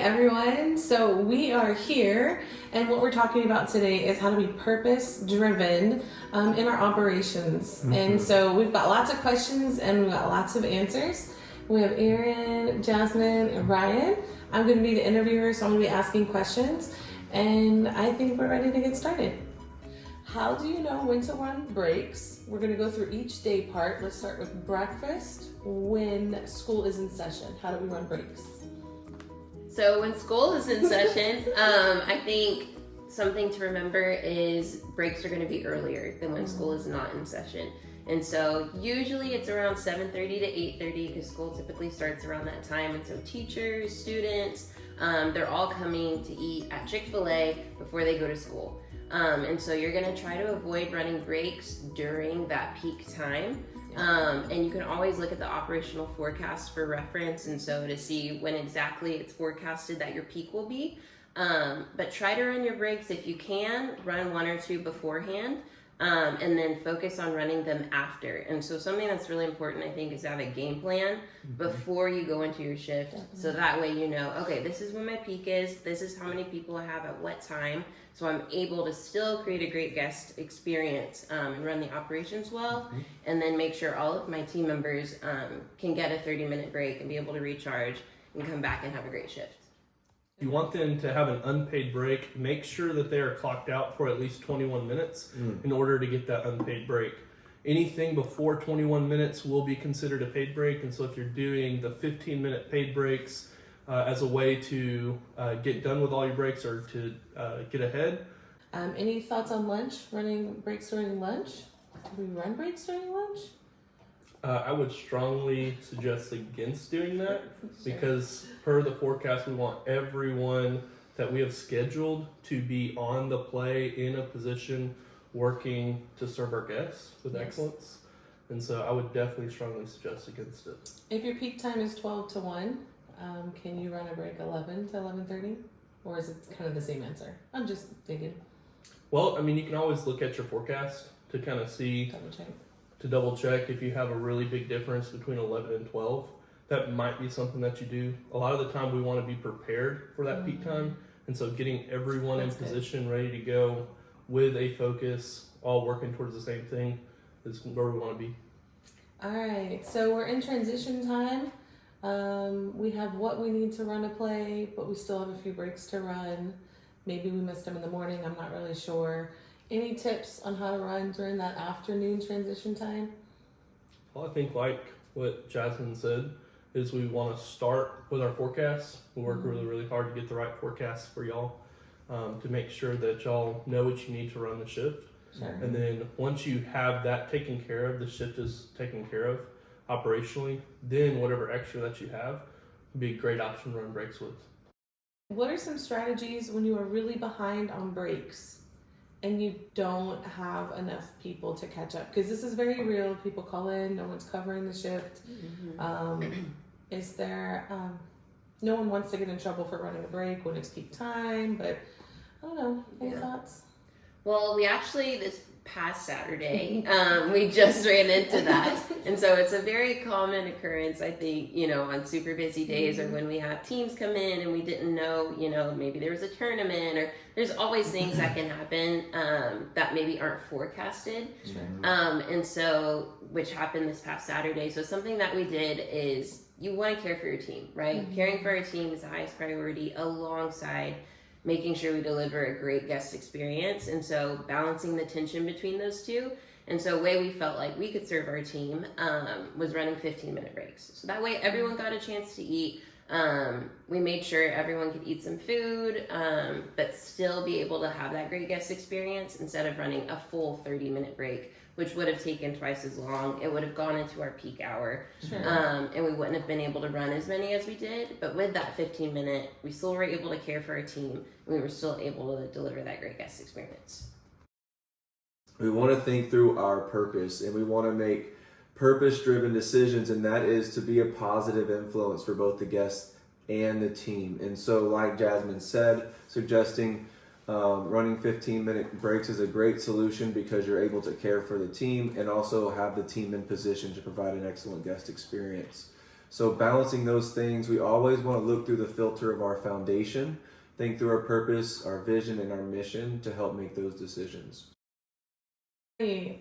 everyone. So we are here, and what we're talking about today is how to be purpose-driven in our operations. And so we've got lots of questions and we've got lots of answers. We have Aaron, Jasmine, and Ryan. I'm going to be the interviewer, so I'm going to be asking questions, and I think we're ready to get started. How do you know when to run breaks? We're going to go through each day part. Let's start with breakfast. When school is in session, how do we run breaks? So when school is in session, I think something to remember is breaks are going to be earlier than when school is not in session. And so usually it's around 7:30 to 8:30 because school typically starts around that time. And so teachers, students, they're all coming to eat at Chick-fil-A before they go to school. And so you're going to try to avoid running breaks during that peak time. And you can always look at the operational forecast for reference, and so to see when exactly it's forecasted that your peak will be. But try to run your breaks if you can, run one or two beforehand, and then focus on running them after. And so something that's really important, I think, is to have a game plan before you go into your shift. So that way you know, okay, this is when my peak is, this is how many people I have at what time, so I'm able to still create a great guest experience and run the operations well, and then make sure all of my team members can get a 30-minute break and be able to recharge and come back and have a great shift. If you want them to have an unpaid break, make sure that they are clocked out for at least 21 minutes in order to get that unpaid break. Anything before 21 minutes will be considered a paid break, and so if you're doing the 15-minute paid breaks as a way to get done with all your breaks or to get ahead. Any thoughts on lunch? Running breaks during lunch? Do we run breaks during lunch? I would strongly suggest against doing that because per the forecast, we want everyone that we have scheduled to be on the play in a position working to serve our guests with excellence. And so I would definitely strongly suggest against it. If your peak time is 12 to 1, can you run a break 11 to 11:30? Or is it kind of the same answer? I'm just thinking. Well, I mean, you can always look at your forecast to kind of see, double check if you have a really big difference between 11 and 12. That might be something that you do. A lot of the time we want to be prepared for that peak time. And so getting everyone in position, ready to go with a focus, all working towards the same thing is where we want to be. All right, so we're in transition time. We have what we need to run a play, but we still have a few breaks to run. Maybe we missed them in the morning, I'm not really sure. Any tips on how to run during that afternoon transition time? Well, I think like what Jasmine said, is we want to start with our forecasts. We work really, really hard to get the right forecasts for y'all to make sure that y'all know what you need to run the shift. Sure. And then once you have that taken care of, the shift is taken care of operationally, then whatever extra that you have would be a great option to run breaks with. What are some strategies when you are really behind on breaks and you don't have enough people to catch up? Because this is very real. People call in, no one's covering the shift. Is there, no one wants to get in trouble for running a break when it's peak time, but I don't know, any thoughts? Well, we actually, this past Saturday, we just ran into that. And so it's a very common occurrence, I think, you know, on super busy days or when we have teams come in and we didn't know, you know, maybe there was a tournament or there's always things that can happen that maybe aren't forecasted. And so, which happened this past Saturday. So something that we did is you want to care for your team, right? Caring for our team is the highest priority alongside making sure we deliver a great guest experience. And so balancing the tension between those two. And so a way we felt like we could serve our team was running 15-minute breaks. So that way everyone got a chance to eat. We made sure everyone could eat some food, but still be able to have that great guest experience instead of running a full 30-minute break, which would have taken twice as long. It would have gone into our peak hour. And we wouldn't have been able to run as many as we did. But with that 15-minute, we still were able to care for our team. And we were still able to deliver that great guest experience. We want to think through our purpose, and we want to make purpose-driven decisions, and that is to be a positive influence for both the guests and the team. And so, like Jasmine said, suggesting running 15-minute breaks is a great solution because you're able to care for the team and also have the team in position to provide an excellent guest experience. So balancing those things, we always want to look through the filter of our foundation, think through our purpose, our vision, and our mission to help make those decisions. I